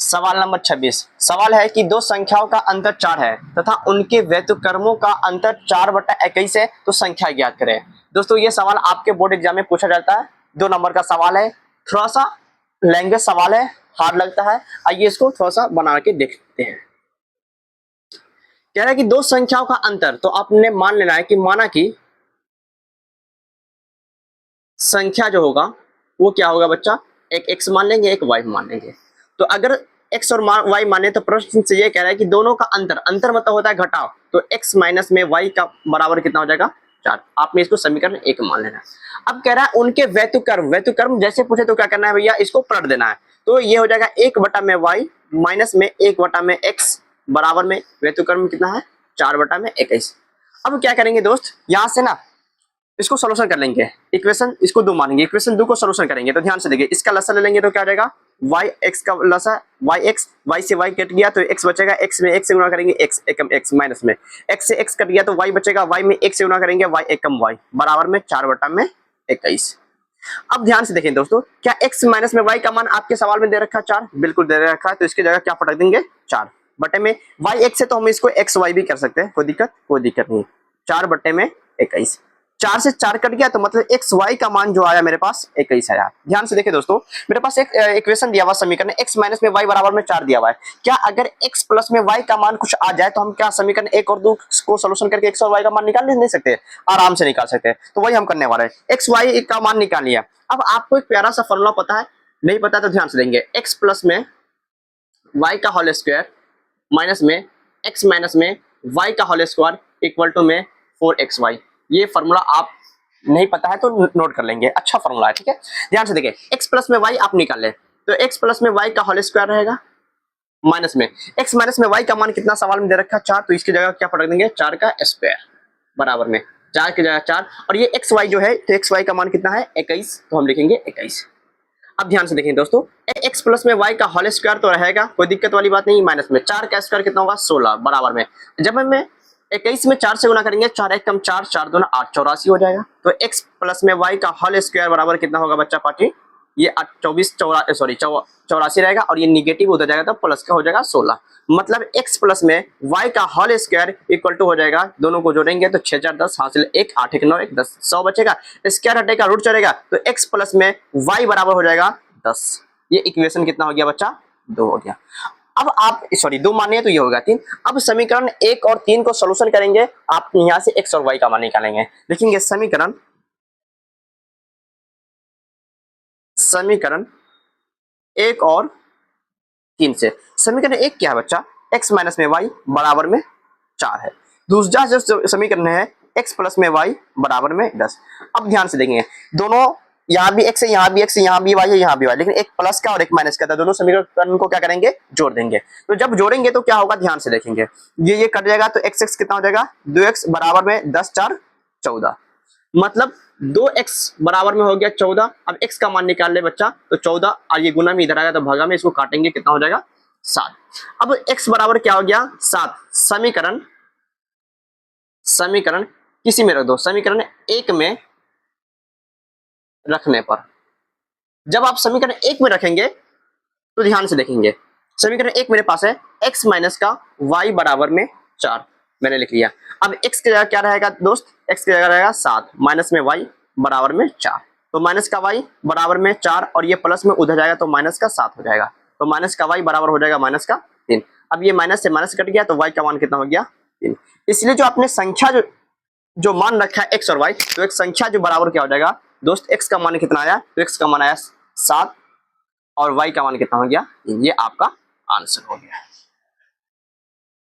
सवाल नंबर 26 सवाल है कि दो संख्याओं का अंतर 4 है तथा उनके व्युत्क्रमों का अंतर 4/21 है, तो संख्या ज्ञात करें। दोस्तों ये सवाल आपके बोर्ड एग्जाम में पूछा जाता है, 2 नंबर का सवाल है, थोड़ा सा लैंग्वेज सवाल है, हार्ड लगता है। आइए इसको थोड़ा सा बना के देखते हैं। कह रहा है कि दो संख्याओं का अंतर, तो आपने मान लेना है कि माना कि संख्या जो होगा वो क्या होगा बच्चा, एक x मान लेंगे, एक y मान लेंगे। तो अगर x और y माने तो प्रश्न से ये कह रहा है कि दोनों का अंतर मतलब होता है घटाव, तो x माइनस में y का बराबर कितना हो जाएगा 4। आपने इसको समीकरण 1 मान लेना है। अब कह रहा है उनके व्युत्क्रम जैसे पूछे तो क्या करना है भैया, इसको पलट देना है। तो ये हो जाएगा 1/y माइनस में 1/x बराबर में व्युत्क्रम कितना है 4/21। अब क्या करेंगे दोस्त, यहां से ना इसको सोल्यूशन कर लेंगे, इक्वेशन इसको 2 मानेंगे, इक्वेशन 2 को सोल्यूशन करेंगे। तो ध्यान से देखिए, इसका लसा ले लेंगे तो क्या हो जाएगा yx का लसा yx, y से y कट गया तो x बचेगा, x में x से गुणा करेंगे x एकम x माइनस में x से x कट गया तो y बचेगा, y में x से गुणा करेंगे y एकम y बराबर में 4/21। अब ध्यान से देखें दोस्तों, क्या x माइनस में y का मान आपके सवाल में दे रखा है 4, बिल्कुल दे रखा है। तो इसकी जगह क्या पटक देंगे 4 बटे में y x है, तो हम इसको xy भी कर सकते हैं, कोई दिक्कत नहीं। 4/21, 4 से 4 कट गया तो मतलब एक्स वाई का मान जो आया मेरे पास 21 आया। ध्यान से देखिए दोस्तों, मेरे पास एक इक्वेशन दिया हुआ समीकरण x माइनस में y बराबर में 4 दिया हुआ है। क्या अगर x प्लस में y का मान कुछ आ जाए तो हम क्या समीकरण 1 और 2 को सोल्यूशन करके x और y का मान निकाल नहीं सकते, आराम से निकाल सकते हैं। तो वही हम करने वाले हैं, x y का मान निकाल लिया। अब आपको एक प्यारा सा फॉर्मूला पता है, नहीं पता तो ध्यान से देंगे, x प्लस में y का होल स्क्वायर माइनस में x माइनस में y का होल स्क्वायर इक्वल टू में 4xy। ये फॉर्मूला आप नहीं पता है तो नोट कर लेंगे, अच्छा फॉर्मूला है, ठीक है। ध्यान से देखिए, x प्लस में y आप निकाल ले तो x प्लस में y का होल स्क्वायर रहेगा माइनस में x माइनस में y का मान कितना सवाल में दे रखा 4, तो इसकी जगह क्या पटक देंगे 4 का स्क्वायर बराबर में 4 की जगह 4, और ये xy जो है तो xy का मान कितना है 21, तो हम लिखेंगे 21। अब ध्यान से देखें दोस्तों, x प्लस में y का होल स्क्वायर तो रहेगा, कोई दिक्कत वाली बात नहीं, माइनस में 4 का स्क्वायर कितना होगा 16 बराबर में, जब हमें 21 में 4 से गुना करेंगे 4 एक कम 4, 4 दूना 8, 84 हो जाएगा। तो x प्लस में y का होल स्क्वायर बराबर कितना होगा बच्चा पार्टी, ये 84 रहेगा, और ये निगेटिव उधर जाएगा तो प्लस का हो जाएगा 16। मतलब x प्लस में y का होल स्क्वायर इक्वल टू हो जाएगा, दोनों को जोड़ेंगे तो 6 4 10 हासिल 1 8 1 9 1 10 100 बचेगा, स्क्वायर हटेगा रूट चलेगा, तो x प्लस में y बराबर हो जाएगा 10। ये इक्वेशन कितना हो गया बच्चा 2 हो गया। अब आप 2 माने तो ये होगा 3। अब समीकरण 1 और 3 को सोल्यूशन करेंगे, आप यहां से x और y का मान निकालेंगे। लिखेंगे समीकरण 1 और 3 से। समीकरण 1 क्या है बच्चा, x माइनस में y बराबर में 4 है। दूसरा जो समीकरण है x प्लस में y बराबर में 10। अब ध्यान से देखेंगे, दोनों यहाँ भी x है, यहाँ भी x है, यहाँ भी y है, यहाँ भी y, लेकिन एक प्लस का और एक माइनस का था, दोनों समीकरण को क्या करेंगे जोड़ देंगे। तो जब जोड़ेंगे तो क्या होगा, ध्यान से देखेंगे, ये कट जाएगा तो x कितना हो जाएगा 2x बराबर में 10 4 14, मतलब 2x बराबर में हो गया 14। अब x का मान निकाल ले बच्चा, तो 14 और ये गुना में इधर आएगा तो भागा में, इसको काटेंगे कितना हो जाएगा 7। अब x बराबर क्या हो गया 7। समीकरण किसी में रख दो, समीकरण 1 में रखने पर, जब आप समीकरण 1 में रखेंगे तो ध्यान से देखेंगे, समीकरण 1 मेरे पास है x माइनस का y बराबर में 4, मैंने लिख लिया। अब x की जगह क्या रहेगा दोस्त, x की जगह रहेगा 7 माइनस में y बराबर में 4, तो माइनस का y बराबर में 4 और ये प्लस में उधर जाएगा तो माइनस का 7 हो जाएगा, तो माइनस का y बराबर हो जाएगा माइनस का 3। अब ये माइनस से माइनस कट गया तो y का मान कितना हो गया 3। इसलिए जो आपने संख्या जो मान रखा है x और y, तो एक संख्या जो बराबर क्या हो जाएगा दोस्त, x का मान कितना आया, तो x का मान आया 7 और y का मान कितना हो गया, ये आपका आंसर हो गया।